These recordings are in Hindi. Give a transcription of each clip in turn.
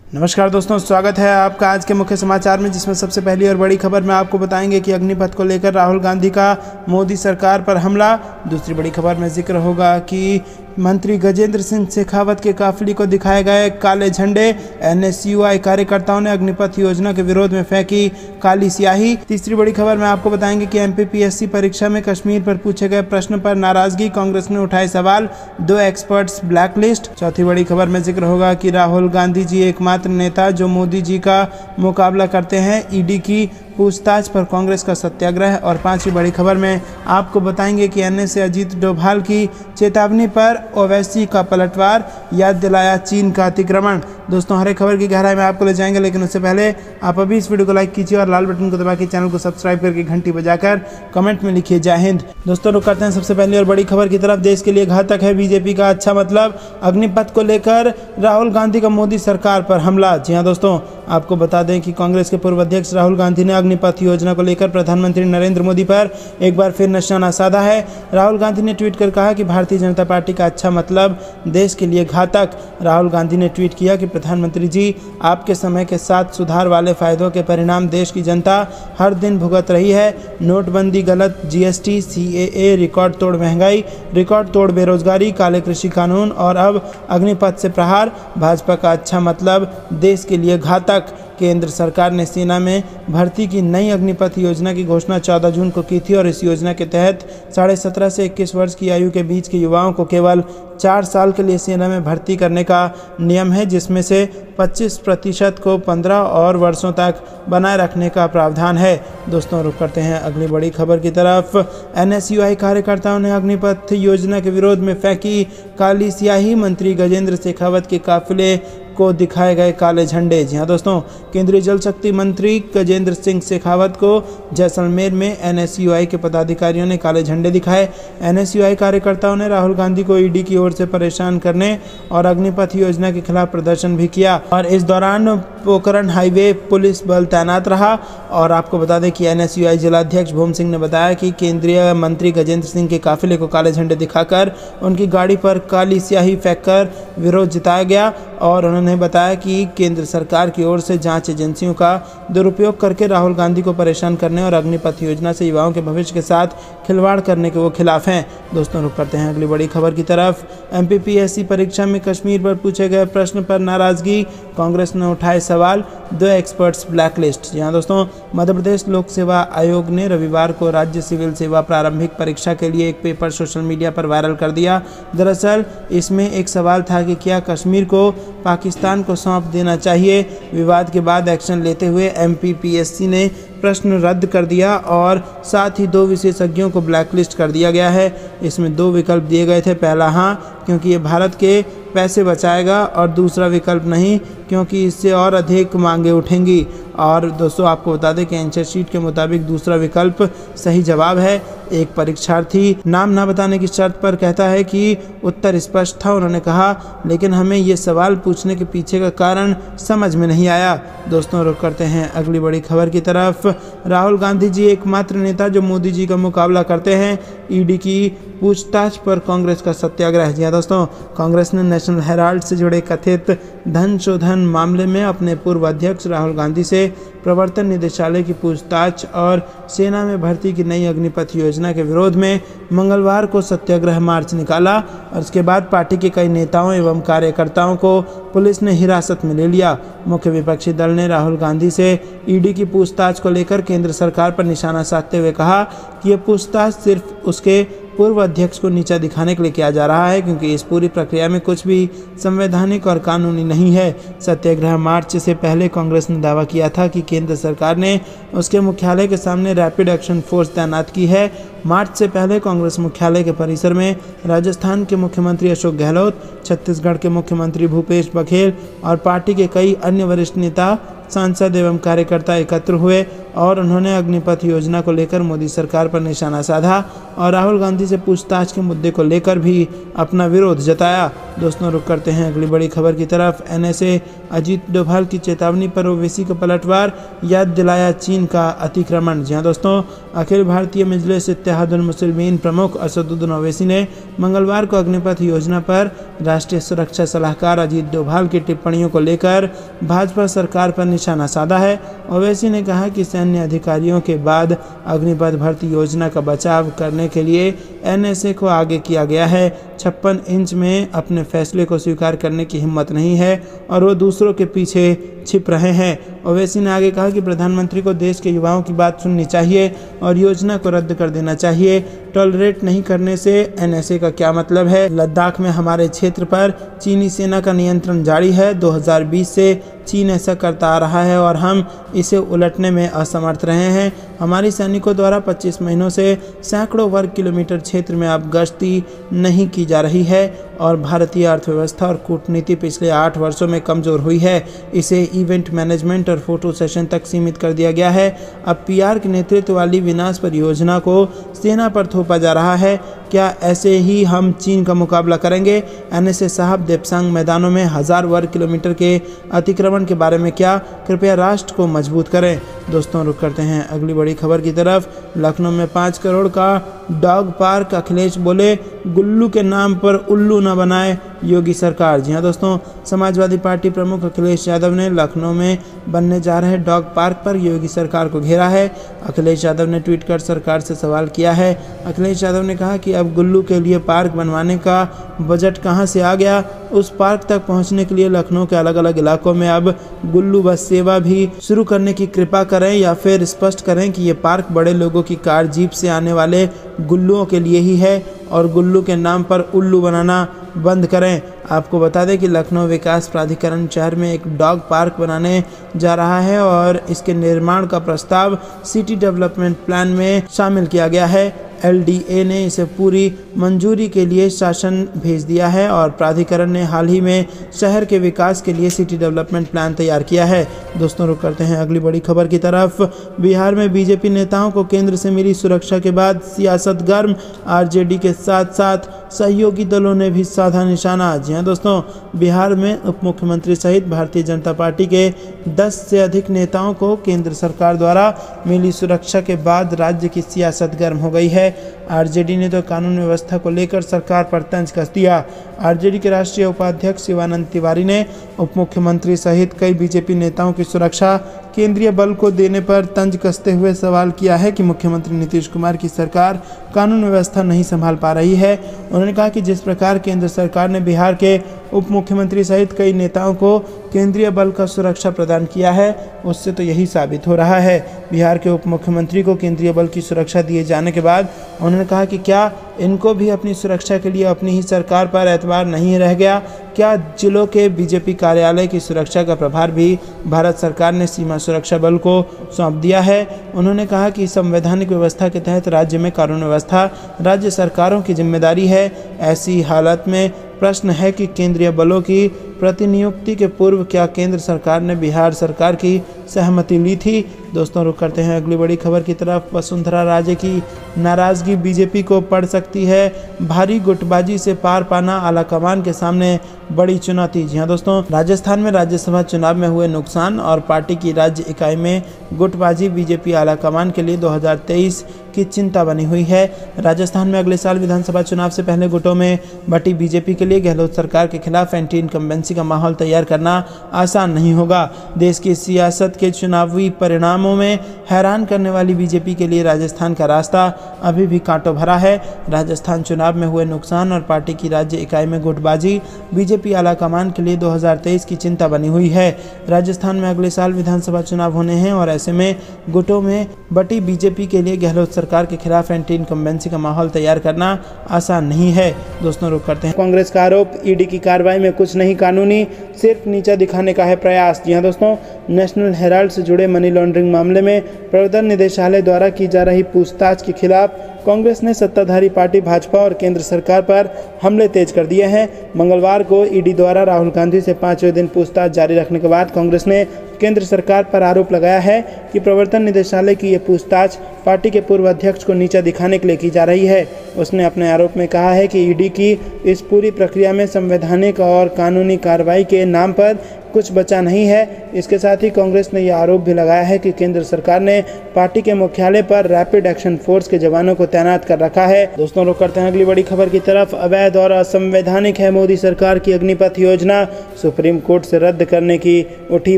नमस्कार दोस्तों, स्वागत है आपका आज के मुख्य समाचार में, जिसमें सबसे पहली और बड़ी खबर में आपको बताएंगे कि अग्निपथ को लेकर राहुल गांधी का मोदी सरकार पर हमला। दूसरी बड़ी खबर में जिक्र होगा कि मंत्री गजेंद्र सिंह शेखावत के काफिले को दिखाए गए काले झंडे। एनएसयूआई कार्यकर्ताओं ने अग्निपथ योजना के विरोध में फेंकी काली स्याही। तीसरी बड़ी खबर में आपको बताएंगे कि एमपीपीएससी परीक्षा में कश्मीर पर पूछे गए प्रश्न पर नाराजगी, कांग्रेस ने उठाए सवाल, 2 एक्सपर्ट्स ब्लैकलिस्ट। चौथी बड़ी खबर में जिक्र होगा कि राहुल गांधी जी एकमात्र नेता जो मोदी जी का मुकाबला करते हैं, ईडी की पूछताछ पर कांग्रेस का सत्याग्रह। और पांचवी बड़ी खबर में आपको बताएंगे कि एनए से अजीत डोभाल की चेतावनी पर ओवैसी का पलटवार, याद दिलाया चीन का अतिक्रमण। दोस्तों, हर एक खबर की गहराई में आपको ले जाएंगे, लेकिन उससे पहले आप अभी इस वीडियो को लाइक कीजिए और लाल बटन को दबा के चैनल को सब्सक्राइब करके घंटी बजाकर कमेंट में लिखिए जय हिंद। दोस्तों, रुक करते हैं सबसे पहले और बड़ी खबर की तरफ। देश के लिए घातक है बीजेपी का अच्छा मतलब, अग्निपथ को लेकर राहुल गांधी का मोदी सरकार पर हमला। जी हाँ दोस्तों, आपको बता दें कि कांग्रेस के पूर्व अध्यक्ष राहुल गांधी ने अग्निपथ योजना को लेकर प्रधानमंत्री नरेंद्र मोदी पर एक बार फिर निशाना साधा है। राहुल गांधी ने ट्वीट कर कहा कि भारतीय जनता पार्टी का अच्छा मतलब देश के लिए घातक। राहुल गांधी ने ट्वीट किया कि प्रधानमंत्री जी, आपके समय के साथ सुधार वाले फायदों के परिणाम देश की जनता हर दिन भुगत रही है। नोटबंदी, गलत जीएसटी, सीएए, रिकॉर्ड तोड़ महंगाई, रिकॉर्ड तोड़ बेरोजगारी, काले कृषि कानून और अब अग्निपथ से प्रहार। भाजपा का अच्छा मतलब देश के लिए घातक। केंद्र सरकार ने सेना में भर्ती की नई अग्निपथ योजना की घोषणा 14 जून को की थी और इस योजना के तहत 17.5 से 21 वर्ष की आयु के बीच के युवाओं को केवल 4 साल के लिए सेना में भर्ती करने का नियम है, जिसमें से 25% को 15 और वर्षों तक बनाए रखने का प्रावधान है। दोस्तों, रुक करते हैं अगली बड़ी खबर की तरफ। एनएसयूआई कार्यकर्ताओं ने अग्निपथ योजना के विरोध में फेंकी काली स्याही, मंत्री गजेंद्र शेखावत के काफिले को दिखाए गए काले झंडे। जी हाँ दोस्तों, केंद्रीय जल शक्ति मंत्री गजेंद्र सिंह शेखावत को जैसलमेर में एनएसयूआई के पदाधिकारियों ने काले झंडे दिखाए। एनएसयूआई कार्यकर्ताओं ने राहुल गांधी को ईडी की ओर से परेशान करने और अग्निपथ योजना के खिलाफ प्रदर्शन भी किया और इस दौरान पोखरण हाईवे पुलिस बल तैनात रहा। और आपको बता दें कि एनएसयूआई जिलाध्यक्ष भूम सिंह ने बताया कि केंद्रीय मंत्री गजेंद्र सिंह के काफिले को काले झंडे दिखाकर उनकी गाड़ी पर काली स्याही फेंककर विरोध जताया गया और उन्होंने बताया कि केंद्र सरकार की ओर से जांच एजेंसियों का दुरुपयोग करके राहुल गांधी को परेशान करने और अग्निपथ योजना से युवाओं के भविष्य के साथ खिलवाड़ करने के वो खिलाफ हैं। दोस्तों, रुक करते हैं अगली बड़ी खबर की तरफ। एमपीपीएससी परीक्षा में कश्मीर पर पूछे गए प्रश्न पर नाराजगी, कांग्रेस ने उठाए सवाल, 2 एक्सपर्ट्स ब्लैकलिस्ट। जी हाँ दोस्तों, मध्य प्रदेश लोक सेवा आयोग ने रविवार को राज्य सिविल सेवा प्रारंभिक परीक्षा के लिए एक पेपर सोशल मीडिया पर वायरल कर दिया। दरअसल इसमें एक सवाल था कि क्या कश्मीर को पाकिस्तान को सौंप देना चाहिए। विवाद के बाद एक्शन लेते हुए एमपीपीएससी ने प्रश्न रद्द कर दिया और साथ ही 2 विशेषज्ञों को ब्लैकलिस्ट कर दिया गया है। इसमें 2 विकल्प दिए गए थे। पहला, हाँ क्योंकि ये भारत के पैसे बचाएगा, और दूसरा विकल्प नहीं क्योंकि इससे और अधिक मांगे उठेंगी। और दोस्तों, आपको बता दें कि आंसर शीट के मुताबिक दूसरा विकल्प सही जवाब है। एक परीक्षार्थी नाम ना बताने की शर्त पर कहता है कि उत्तर स्पष्ट था। उन्होंने कहा, लेकिन हमें ये सवाल पूछने के पीछे का कारण समझ में नहीं आया। दोस्तों, रुक करते हैं अगली बड़ी खबर की तरफ। राहुल गांधी जी एकमात्र नेता जो मोदी जी का मुकाबला करते हैं, ईडी की पूछताछ पर कांग्रेस का सत्याग्रह। जी हाँ दोस्तों, कांग्रेस ने नेशनल हेराल्ड से जुड़े कथित धन शोधन मामले में अपने पूर्व अध्यक्ष राहुल गांधी से प्रवर्तन निदेशालय की पूछताछ और सेना में भर्ती की नई अग्निपथ योजना के विरोध में मंगलवार को सत्याग्रह मार्च निकाला और इसके बाद पार्टी के कई नेताओं एवं कार्यकर्ताओं को पुलिस ने हिरासत में ले लिया। मुख्य विपक्षी दल ने राहुल गांधी से ईडी की पूछताछ को लेकर केंद्र सरकार पर निशाना साधते हुए कहा कि यह पूछताछ सिर्फ उसके पूर्व अध्यक्ष को नीचा दिखाने के लिए किया जा रहा है, क्योंकि इस पूरी प्रक्रिया में कुछ भी संवैधानिक और कानूनी नहीं है। सत्याग्रह मार्च से पहले कांग्रेस ने दावा किया था कि केंद्र सरकार ने उसके मुख्यालय के सामने रैपिड एक्शन फोर्स तैनात की है। मार्च से पहले कांग्रेस मुख्यालय के परिसर में राजस्थान के मुख्यमंत्री अशोक गहलोत, छत्तीसगढ़ के मुख्यमंत्री भूपेश बघेल और पार्टी के कई अन्य वरिष्ठ नेता सांसद एवं कार्यकर्ता एकत्र हुए और उन्होंने अग्निपथ योजना को लेकर मोदी सरकार पर निशाना साधा और राहुल गांधी से पूछताछ के मुद्दे को लेकर भी अपना विरोध जताया। दोस्तों, रुक करते हैं अगली बड़ी खबर की तरफ। एनएसए अजीत डोभाल की चेतावनी पर ओवैसी का पलटवार, याद दिलाया चीन का अतिक्रमण। जी हाँ दोस्तों, अखिल भारतीय मजलिस इत्तेहादुल मुस्लिमीन प्रमुख असदुद्दीन ओवैसी ने मंगलवार को अग्निपथ योजना पर राष्ट्रीय सुरक्षा सलाहकार अजीत डोभाल की टिप्पणियों को लेकर भाजपा सरकार पर निशाना साधा है। ओवैसी ने कहा कि सैन्य अधिकारियों के बाद अग्निपथ भर्ती योजना का बचाव करने के लिए एनएसए को आगे किया गया है। 56 इंच में अपने फैसले को स्वीकार करने की हिम्मत नहीं है और वो दूसरों के पीछे छिप रहे हैं। ओवैसी ने आगे कहा कि प्रधानमंत्री को देश के युवाओं की बात सुननी चाहिए और योजना को रद्द कर देना चाहिए। टॉलरेट नहीं करने से एनएसए का क्या मतलब है? लद्दाख में हमारे क्षेत्र पर चीनी सेना का नियंत्रण जारी है। 2020 से चीन ऐसा करता आ रहा है और हम इसे उलटने में असमर्थ रहे हैं। हमारी सैनिकों द्वारा 25 महीनों से सैकड़ों वर्ग किलोमीटर क्षेत्र में अब गश्ती नहीं की जा रही है और भारतीय अर्थव्यवस्था और कूटनीति पिछले 8 वर्षों में कमजोर हुई है। इसे इवेंट मैनेजमेंट और फोटो सेशन तक सीमित कर दिया गया है। अब पीआर के नेतृत्व वाली विनाश परियोजना को सेना पर थोपा जा रहा है। क्या ऐसे ही हम चीन का मुकाबला करेंगे? एनएसए साहब, देपसांग मैदानों में 1000 वर्ग किलोमीटर के अतिक्रमण के बारे में क्या? कृपया राष्ट्र को मजबूत करें। दोस्तों, रुक करते हैं अगली बड़ी खबर की तरफ। लखनऊ में 5 करोड़ का डॉग पार्क, अखिलेश बोले गुल्लू के नाम पर उल्लू न बनाए योगी सरकार। जी हाँ दोस्तों, समाजवादी पार्टी प्रमुख अखिलेश यादव ने लखनऊ में बनने जा रहे डॉग पार्क पर योगी सरकार को घेरा है। अखिलेश यादव ने ट्वीट कर सरकार से सवाल किया है। अखिलेश यादव ने कहा कि अब गुल्लू के लिए पार्क बनवाने का बजट कहां से आ गया? उस पार्क तक पहुंचने के लिए लखनऊ के अलग अलग इलाकों में अब गुल्लू बस सेवा भी शुरू करने की कृपा करें या फिर स्पष्ट करें कि ये पार्क बड़े लोगों की कार जीप से आने वाले गुल्लुओं के लिए ही है और गुल्लू के नाम पर उल्लू बनाना बंद करें। आपको बता दें कि लखनऊ विकास प्राधिकरण शहर में एक डॉग पार्क बनाने जा रहा है और इसके निर्माण का प्रस्ताव सिटी डेवलपमेंट प्लान में शामिल किया गया है। एलडीए ने इसे पूरी मंजूरी के लिए शासन भेज दिया है और प्राधिकरण ने हाल ही में शहर के विकास के लिए सिटी डेवलपमेंट प्लान तैयार किया है। दोस्तों, रुक करते हैं अगली बड़ी खबर की तरफ। बिहार में बीजेपी नेताओं को केंद्र से मिली सुरक्षा के बाद सियासत गर्म, आरजेडी के साथ साथ सहयोगी दलों ने भी साधा निशाना। जी हाँ दोस्तों, बिहार में उप मुख्यमंत्री सहित भारतीय जनता पार्टी के 10 से अधिक नेताओं को केंद्र सरकार द्वारा मिली सुरक्षा के बाद राज्य की सियासत गर्म हो गई है। आरजेडी ने तो कानून व्यवस्था को लेकर सरकार पर तंज कस दिया। आरजेडी के राष्ट्रीय उपाध्यक्ष शिवानंद तिवारी ने उप मुख्यमंत्री सहित कई बीजेपी नेताओं की सुरक्षा केंद्रीय बल को देने पर तंज कसते हुए सवाल किया है कि मुख्यमंत्री नीतीश कुमार की सरकार कानून व्यवस्था नहीं संभाल पा रही है। उन्होंने कहा कि जिस प्रकार केंद्र सरकार ने बिहार के उप मुख्यमंत्री सहित कई नेताओं को केंद्रीय बल का सुरक्षा प्रदान किया है, उससे तो यही साबित हो रहा है। बिहार के उप मुख्यमंत्री को केंद्रीय बल की सुरक्षा दिए जाने के बाद उन्होंने कहा कि क्या इनको भी अपनी सुरक्षा के लिए अपनी ही सरकार पर एतबार नहीं रह गया? क्या जिलों के बीजेपी कार्यालय की सुरक्षा का प्रभार भी भारत सरकार ने सीमा सुरक्षा बल को सौंप दिया है? उन्होंने कहा कि संवैधानिक व्यवस्था के तहत राज्य में कानून व्यवस्था राज्य सरकारों की जिम्मेदारी है। ऐसी हालत में प्रश्न है कि केंद्रीय बलों की प्रतिनियुक्ति के पूर्व क्या केंद्र सरकार ने बिहार सरकार की सहमति ली थी? दोस्तों, रुक करते हैं अगली बड़ी खबर की तरफ। वसुंधरा राजे की नाराजगी बीजेपी को पड़ सकती है भारी, गुटबाजी से पार पाना आलाकमान के सामने बड़ी चुनौती। जी हाँ दोस्तों, राजस्थान में राज्यसभा चुनाव में हुए नुकसान और पार्टी की राज्य इकाई में गुटबाजी बीजेपी आलाकमान के लिए 2023 की चिंता बनी हुई है। राजस्थान में अगले साल विधानसभा चुनाव से पहले गुटों में बटी बीजेपी के लिए गहलोत सरकार के खिलाफ एंटी इनकम्बेंसी का माहौल तैयार करना आसान नहीं होगा। देश की सियासत के चुनावी परिणामों में हैरान करने वाली बीजेपी के लिए राजस्थान का रास्ता अभी भी कांटों भरा है। राजस्थान चुनाव में हुए नुकसान और पार्टी की राज्य इकाई में गुटबाजी बीजेपी आलाकमान के लिए 2023 की चिंता बनी हुई है। राजस्थान में अगले साल विधानसभा चुनाव होने हैं और ऐसे में गुटों में बटी बीजेपी के लिए गहलोत सरकार के खिलाफ एंटी इनकम्बेंसी का माहौल तैयार करना आसान नहीं है। दोस्तों, रुक करते हैं। कांग्रेस का आरोप, ईडी की कार्रवाई में कुछ नहीं कानूनी, सिर्फ नीचा दिखाने का है प्रयास। जी हाँ दोस्तों, नेशनल हेराल्ड से जुड़े मनी लॉन्ड्रिंग मामले में प्रवर्तन निदेशालय द्वारा की जा रही पूछताछ के खिलाफ कांग्रेस ने सत्ताधारी पार्टी भाजपा और केंद्र सरकार पर हमले तेज कर दिए हैं। मंगलवार को ईडी द्वारा राहुल गांधी से 5वें दिन पूछताछ जारी रखने के बाद कांग्रेस ने केंद्र सरकार पर आरोप लगाया है कि प्रवर्तन निदेशालय की ये पूछताछ पार्टी के पूर्व अध्यक्ष को नीचा दिखाने के लिए की जा रही है। उसने अपने आरोप में कहा है कि ईडी की इस पूरी प्रक्रिया में संवैधानिक और कानूनी कार्रवाई के नाम पर कुछ बचा नहीं है। इसके साथ ही कांग्रेस ने यह आरोप भी लगाया है कि केंद्र सरकार ने पार्टी के मुख्यालय पर रैपिड एक्शन फोर्स के जवानों को तैनात कर रखा है। दोस्तों, रुक करते हैं अगली बड़ी खबर की तरफ। अवैध और असंवैधानिक है मोदी सरकार की अग्निपथ योजना, सुप्रीम कोर्ट से रद्द करने की उठी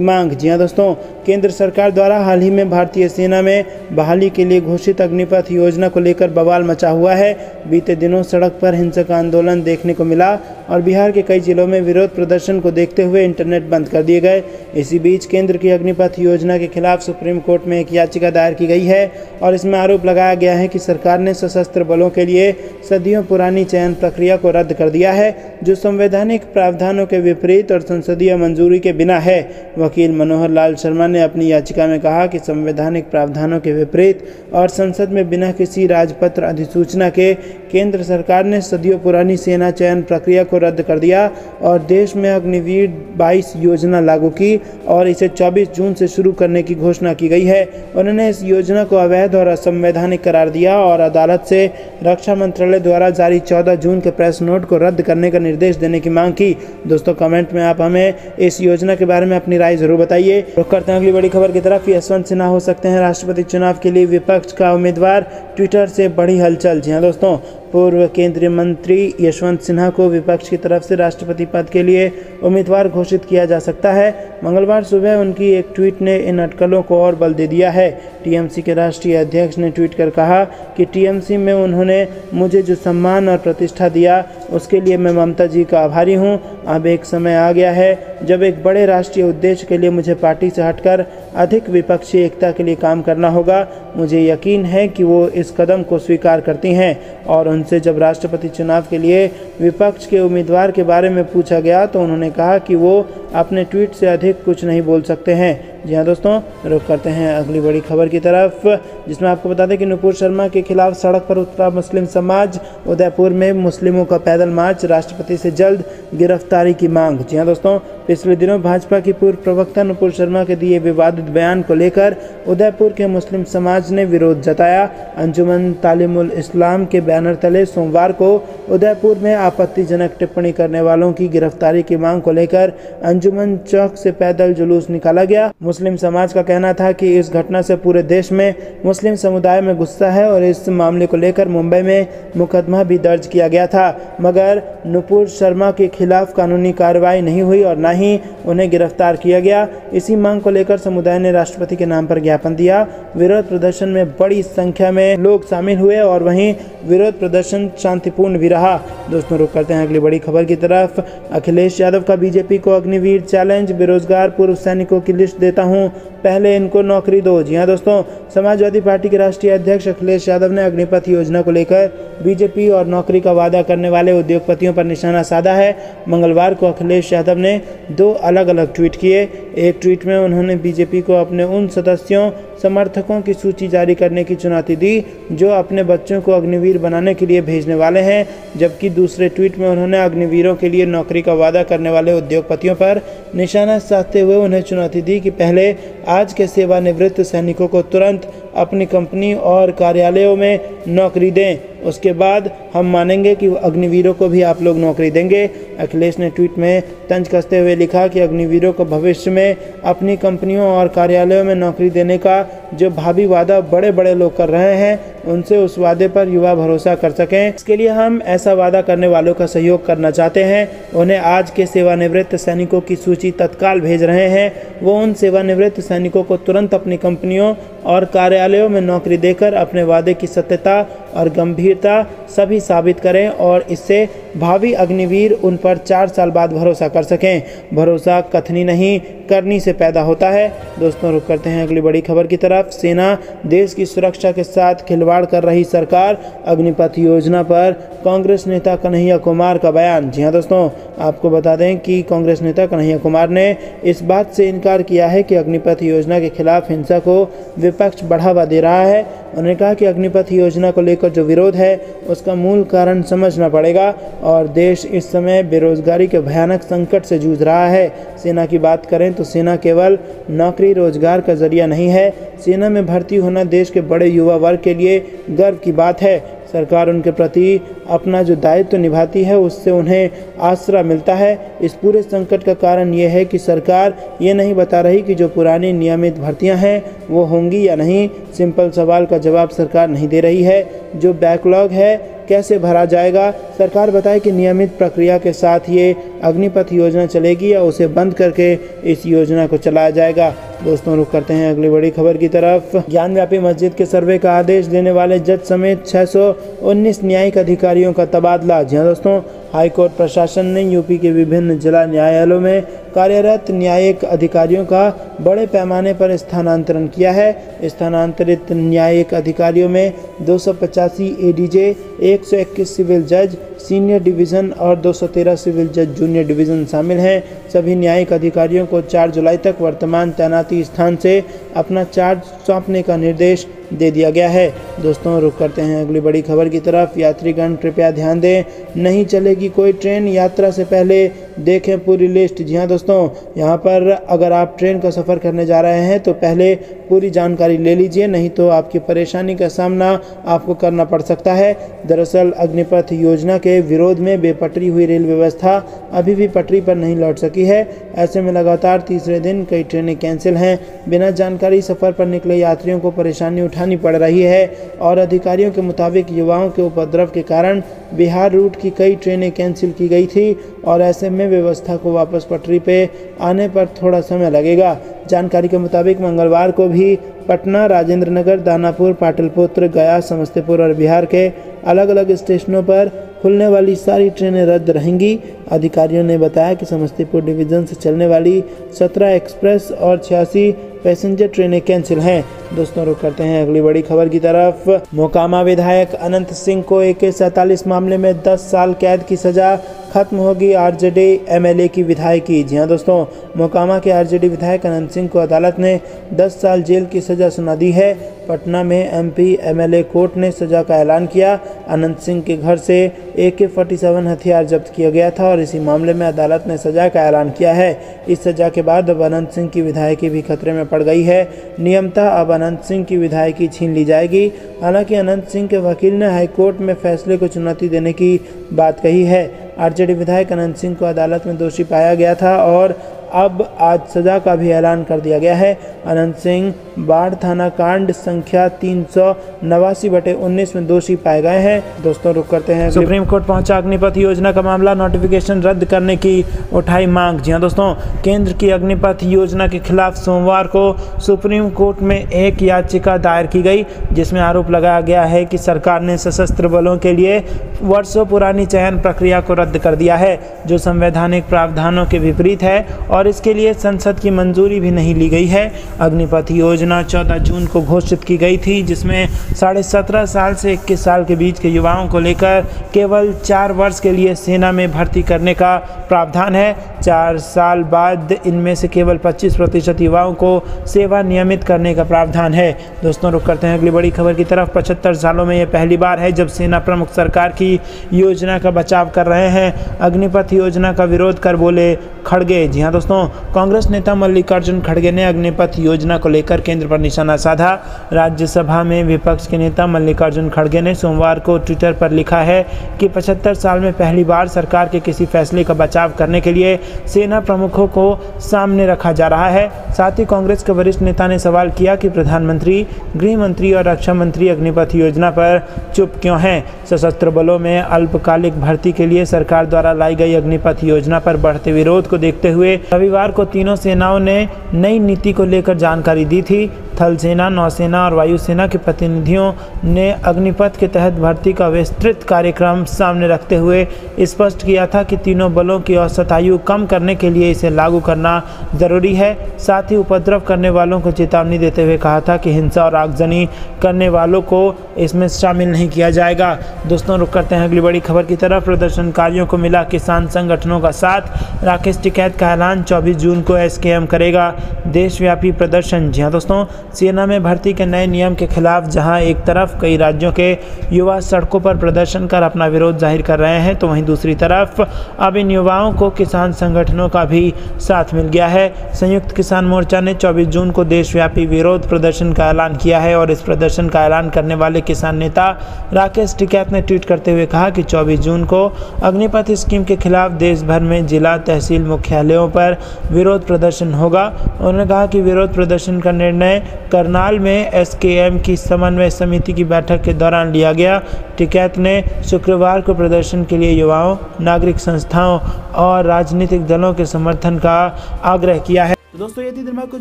मांग। जी हां दोस्तों, केंद्र सरकार द्वारा हाल ही में भारतीय सेना में बहाली के लिए घोषित अग्निपथ योजना को लेकर बवाल मचा हुआ है। बीते दिनों सड़क पर हिंसक आंदोलन देखने को मिला और बिहार के कई जिलों में विरोध प्रदर्शन को देखते हुए इंटरनेट बंद कर दिए गए। इसी बीच केंद्र की अग्निपथ योजना के खिलाफ सुप्रीम कोर्ट में एक याचिका दायर की गई है और इसमें आरोप लगाया गया है कि सरकार ने सशस्त्र बलों के लिए सदियों पुरानी चयन प्रक्रिया को रद्द कर दिया है, जो संवैधानिक प्रावधानों के विपरीत और संसदीय मंजूरी के बिना है। वकील मनोहर लाल शर्मा ने अपनी याचिका में कहा कि संवैधानिक प्रावधानों के विपरीत और संसद में बिना किसी राजपत्र अधिसूचना के केंद्र सरकार ने सदियों पुरानी सेना चयन प्रक्रिया को रद्द कर दिया और देश में अग्निवीर 22 योजना लागू की और इसे 24 जून से शुरू करने की घोषणा की गई है। उन्होंने इस योजना को अवैध और असंवैधानिक करार दिया और अदालत से रक्षा मंत्रालय द्वारा जारी 14 जून के प्रेस नोट को रद्द करने का निर्देश देने की मांग की। दोस्तों, कमेंट में आप हमें इस योजना के बारे में अपनी राय जरूर बताइए। रुक करते हैं अगली बड़ी खबर की तरफ। यशवंत सिन्हा हो सकते हैं राष्ट्रपति चुनाव के लिए विपक्ष का उम्मीदवार, ट्विटर से बड़ी हलचल। जी हाँ दोस्तों, पूर्व केंद्रीय मंत्री यशवंत सिन्हा को विपक्ष की तरफ से राष्ट्रपति पद के लिए उम्मीदवार घोषित किया जा सकता है। मंगलवार सुबह उनकी एक ट्वीट ने इन अटकलों को और बल दे दिया है। टीएमसी के राष्ट्रीय अध्यक्ष ने ट्वीट कर कहा कि टीएमसी में उन्होंने मुझे जो सम्मान और प्रतिष्ठा दिया उसके लिए मैं ममता जी का आभारी हूं। अब एक समय आ गया है जब एक बड़े राष्ट्रीय उद्देश्य के लिए मुझे पार्टी से हटकर अधिक विपक्षी एकता के लिए काम करना होगा। मुझे यकीन है कि वो इस कदम को स्वीकार करती हैं। और उनसे जब राष्ट्रपति चुनाव के लिए विपक्ष के उम्मीदवार के बारे में पूछा गया तो उन्होंने कहा कि वो अपने ट्वीट से अधिक कुछ नहीं बोल सकते हैं। जी हाँ दोस्तों, रुक करते हैं अगली बड़ी खबर की तरफ, जिसमें आपको बता दें कि नुपुर शर्मा के खिलाफ सड़क पर उतरा मुस्लिम समाज। उदयपुर में मुस्लिमों का पैदल मार्च, राष्ट्रपति से जल्द गिरफ्तारी की मांग। जी हाँ दोस्तों, पिछले दिनों भाजपा की पूर्व प्रवक्ता नुपुर शर्मा के दिए विवादित बयान को लेकर उदयपुर के मुस्लिम समाज ने विरोध जताया। अंजुमन तालीमुल इस्लाम के बैनर तले सोमवार को उदयपुर में आपत्तिजनक टिप्पणी करने वालों की गिरफ्तारी की मांग को लेकर अंजुमन चौक से पैदल जुलूस निकाला गया। मुस्लिम समाज का कहना था कि इस घटना से पूरे देश में मुस्लिम समुदाय में गुस्सा है और इस मामले को लेकर मुंबई में मुकदमा भी दर्ज किया गया था, मगर नुपुर शर्मा के खिलाफ कानूनी कार्रवाई नहीं हुई और न ही उन्हें गिरफ्तार किया गया। इसी मांग को लेकर समुदाय ने राष्ट्रपति के नाम पर ज्ञापन दिया। विरोध प्रदर्शन में बड़ी संख्या में लोग शामिल हुए और वहीं विरोध प्रदर्शन शांतिपूर्ण भी रहा। दोस्तों, रुक करते हैं अगली बड़ी खबर की तरफ। अखिलेश यादव का बीजेपी को अग्निवीर चैलेंज, बेरोजगार पूर्व सैनिकों की लिस्ट देता हूं, पहले इनको नौकरी दो। जी हां दोस्तों, समाजवादी पार्टी के राष्ट्रीय अध्यक्ष अखिलेश यादव ने अग्निपथ योजना को लेकर बीजेपी और नौकरी का वादा करने वाले उद्योगपतियों पर निशाना साधा है। मंगलवार को अखिलेश यादव ने 2 अलग अलग ट्वीट किए। एक ट्वीट में उन्होंने बीजेपी को अपने उन सदस्यों समर्थकों की सूची जारी करने की चुनौती दी जो अपने बच्चों को अग्निवीर बनाने के लिए भेजने वाले हैं, जबकि दूसरे ट्वीट में उन्होंने अग्निवीरों के लिए नौकरी का वादा करने वाले उद्योगपतियों पर निशाना साधते हुए उन्हें चुनौती दी कि पहले आज के सेवानिवृत्त सैनिकों को तुरंत अपनी कंपनी और कार्यालयों में नौकरी दें, उसके बाद हम मानेंगे कि अग्निवीरों को भी आप लोग नौकरी देंगे। अखिलेश ने ट्वीट में तंज कसते हुए लिखा कि अग्निवीरों को भविष्य में अपनी कंपनियों और कार्यालयों में नौकरी देने का जो भावी वादा बड़े बड़े लोग कर रहे हैं, उनसे उस वादे पर युवा भरोसा कर सकें। इसके लिए हम ऐसा वादा करने वालों का सहयोग करना चाहते हैं। उन्हें आज के सेवानिवृत्त सैनिकों की सूची तत्काल भेज रहे हैं। वो उन सेवानिवृत्त सैनिकों को तुरंत अपनी कंपनियों और कार्यालयों में नौकरी देकर अपने वादे की सत्यता और गंभीरता सभी साबित करें और इससे भावी अग्निवीर उन पर 4 साल बाद भरोसा कर सकें। भरोसा कथनी नहीं, करनी से पैदा होता है। दोस्तों, रुक करते हैं अगली बड़ी खबर की तरफ। सेना देश की सुरक्षा के साथ खिलवाड़ कर रही सरकार, अग्निपथ योजना पर कांग्रेस नेता कन्हैया कुमार का बयान। जी हां दोस्तों, आपको बता दें कि कांग्रेस नेता कन्हैया कुमार ने इस बात से इनकार किया है कि अग्निपथ योजना के खिलाफ हिंसा को विपक्ष बढ़ा बढ़ावा दे रहा है। उन्होंने कहा कि अग्निपथ योजना को लेकर जो विरोध है उसका मूल कारण समझना पड़ेगा और देश इस समय बेरोजगारी के भयानक संकट से जूझ रहा है। सेना की बात करें तो सेना केवल नौकरी रोजगार का जरिया नहीं है। सेना में भर्ती होना देश के बड़े युवा वर्ग के लिए गर्व की बात है। सरकार उनके प्रति अपना जो दायित्व निभाती है उससे उन्हें आसरा मिलता है। इस पूरे संकट का कारण ये है कि सरकार ये नहीं बता रही कि जो पुरानी नियमित भर्तियां हैं वो होंगी या नहीं। सिंपल सवाल का जवाब सरकार नहीं दे रही है। जो बैकलॉग है कैसे भरा जाएगा? सरकार बताए कि नियमित प्रक्रिया के साथ ये अग्निपथ योजना चलेगी या उसे बंद करके इस योजना को चलाया जाएगा। दोस्तों रुक करते हैं अगली बड़ी खबर की तरफ। ज्ञानव्यापी मस्जिद के सर्वे का आदेश देने वाले जज समेत 619 न्यायिक अधिकारियों का तबादला। जी हाँ दोस्तों, हाईकोर्ट प्रशासन ने यूपी के विभिन्न जिला न्यायालयों में कार्यरत न्यायिक अधिकारियों का बड़े पैमाने पर स्थानांतरण किया है। स्थानांतरित न्यायिक अधिकारियों में 285 एडीजे, 121 सिविल जज सीनियर डिवीज़न और 213 सिविल जज जूनियर डिवीज़न शामिल हैं। सभी न्यायिक अधिकारियों को 4 जुलाई तक वर्तमान तैनाती स्थान से अपना चार्ज सौंपने का निर्देश दे दिया गया है। दोस्तों रुक करते हैं अगली बड़ी खबर की तरफ। यात्रीगण कृपया ध्यान दें, नहीं चलेगी कोई ट्रेन। यात्रा से पहले देखें पूरी लिस्ट। जी हाँ दोस्तों, यहाँ पर अगर आप ट्रेन का सफ़र करने जा रहे हैं तो पहले पूरी जानकारी ले लीजिए, नहीं तो आपकी परेशानी का सामना आपको करना पड़ सकता है। दरअसल अग्निपथ योजना के विरोध में बेपटरी हुई रेल व्यवस्था अभी भी पटरी पर नहीं लौट सकी है। ऐसे में लगातार तीसरे दिन कई ट्रेनें कैंसिल हैं। बिना जानकारी सफ़र पर निकले यात्रियों को परेशानी उठानी पड़ रही है और अधिकारियों के मुताबिक युवाओं के उपद्रव के कारण बिहार रूट की कई ट्रेनें कैंसिल की गई थी और ऐसे में व्यवस्था को वापस पटरी पे आने पर थोड़ा समय लगेगा। जानकारी के मुताबिक मंगलवार को भी पटना, राजेंद्र नगर, दानापुर, पाटलिपुत्र, गया, समस्तीपुर और बिहार के अलग अलग स्टेशनों पर खुलने वाली सारी ट्रेनें रद्द रहेंगी। अधिकारियों ने बताया कि समस्तीपुर डिवीज़न से चलने वाली 17 एक्सप्रेस और 86 पैसेंजर ट्रेनें कैंसिल हैं। दोस्तों रुक करते हैं अगली बड़ी खबर की तरफ। मोकामा विधायक अनंत सिंह को AK-47 मामले में 10 साल कैद की सजा, खत्म होगी आरजेडी एमएलए की विधायकी। जी हाँ दोस्तों, मोकामा के आरजेडी विधायक अनंत सिंह को अदालत ने 10 साल जेल की सजा सुना दी है। पटना में एमपी एमएलए कोर्ट ने सजा का ऐलान किया। अनंत सिंह के घर से AK-47 हथियार जब्त किया गया था और इसी मामले में अदालत ने सजा का ऐलान किया है। इस सजा के बाद अब अनंत सिंह की विधायकी भी खतरे में पड़ गई है। नियमतः अब अनंत सिंह की विधायकी छीन ली जाएगी। हालांकि अनंत सिंह के वकील ने हाईकोर्ट में फैसले को चुनौती देने की बात कही है। आरजेडी विधायक अनंत सिंह को अदालत में दोषी पाया गया था और अब आज सजा का भी ऐलान कर दिया गया है। अनंत सिंह बाढ़ थाना कांड संख्या 389/19 में दोषी पाए गए हैं। दोस्तों रुक करते हैं। सुप्रीम कोर्ट पहुंचा अग्निपथ योजना का मामला, नोटिफिकेशन रद्द करने की उठाई मांग। जी हाँ दोस्तों, केंद्र की अग्निपथ योजना के खिलाफ सोमवार को सुप्रीम कोर्ट में एक याचिका दायर की गई, जिसमें आरोप लगाया गया है कि सरकार ने सशस्त्र बलों के लिए वर्षों पुरानी चयन प्रक्रिया को रद्द कर दिया है, जो संवैधानिक प्रावधानों के विपरीत है और इसके लिए संसद की मंजूरी भी नहीं ली गई है। अग्निपथ योजना 14 जून को घोषित की गई थी, जिसमें 17.5 साल से 21 साल के बीच के युवाओं को लेकर केवल 4 वर्ष के लिए सेना में भर्ती करने का प्रावधान है। 4 साल बाद इनमें से केवल 25% युवाओं को सेवा नियमित करने का प्रावधान है। दोस्तों रुक करते हैं अगली बड़ी खबर की तरफ। 75 सालों में यह पहली बार है जब सेना प्रमुख सरकार की योजना का बचाव कर रहे हैं। अग्निपथ योजना का विरोध कर बोले खड़गे। जी हाँ दोस्तों, कांग्रेस नेता मल्लिकार्जुन खड़गे ने अग्निपथ योजना को लेकर केंद्र पर निशाना साधा। राज्यसभा में विपक्ष के नेता मल्लिकार्जुन खड़गे ने सोमवार को ट्विटर पर लिखा है कि 75 साल में पहली बार सरकार के किसी फैसले का बचाव करने के लिए सेना प्रमुखों को सामने रखा जा रहा है। साथ ही कांग्रेस के वरिष्ठ नेता ने सवाल किया कि प्रधानमंत्री, गृह मंत्री और रक्षा मंत्री अग्निपथ योजना पर चुप क्यों हैं। सशस्त्र बलों में अल्पकालिक भर्ती के लिए सरकार द्वारा लाई गई अग्निपथ योजना पर बढ़ते विरोध को देखते हुए रविवार को तीनों सेनाओं ने नई नीति को लेकर जानकारी दी थी। थल सेना, नौसेना और वायुसेना के प्रतिनिधियों ने अग्निपथ के तहत भर्ती का विस्तृत कार्यक्रम सामने रखते हुए स्पष्ट किया था कि तीनों बलों की औसत आयु कम करने के लिए इसे लागू करना जरूरी है। साथ ही उपद्रव करने वालों को चेतावनी देते हुए कहा था कि हिंसा और आगजनी करने वालों को इसमें शामिल नहीं किया जाएगा। दोस्तों रुक करते हैं अगली बड़ी खबर की तरफ। प्रदर्शनकारियों को मिला किसान संगठनों का साथ, राकेश टिकैत का ऐलान। 24 जून को SKM करेगा देशव्यापी प्रदर्शन। जी हाँ दोस्तों, सेना में भर्ती के नए नियम के खिलाफ जहां एक तरफ कई राज्यों के युवा सड़कों पर प्रदर्शन कर अपना विरोध जाहिर कर रहे हैं, तो वहीं दूसरी तरफ अब इन युवाओं को किसान संगठनों का भी साथ मिल गया है। संयुक्त किसान मोर्चा ने 24 जून को देशव्यापी विरोध प्रदर्शन का ऐलान किया है और इस प्रदर्शन का ऐलान करने वाले किसान नेता राकेश टिकैत ने ट्वीट करते हुए कहा कि 24 जून को अग्निपथ स्कीम के खिलाफ देश भर में जिला तहसील मुख्यालयों पर विरोध प्रदर्शन होगा। उन्होंने कहा कि विरोध प्रदर्शन का निर्णय करनाल में एसकेएम की समन्वय समिति की बैठक के दौरान लिया गया। टिकैत ने शुक्रवार को प्रदर्शन के लिए युवाओं, नागरिक संस्थाओं और राजनीतिक दलों के समर्थन का आग्रह किया है। तो दोस्तों, ये थी दिन भर कुछ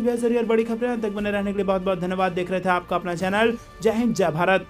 बेहतरीन और बड़ी खबरें। तक बने रहने के लिए बहुत बहुत धन्यवाद। देख रहे थे आपका अपना चैनल। जय हिंद, जय भारत।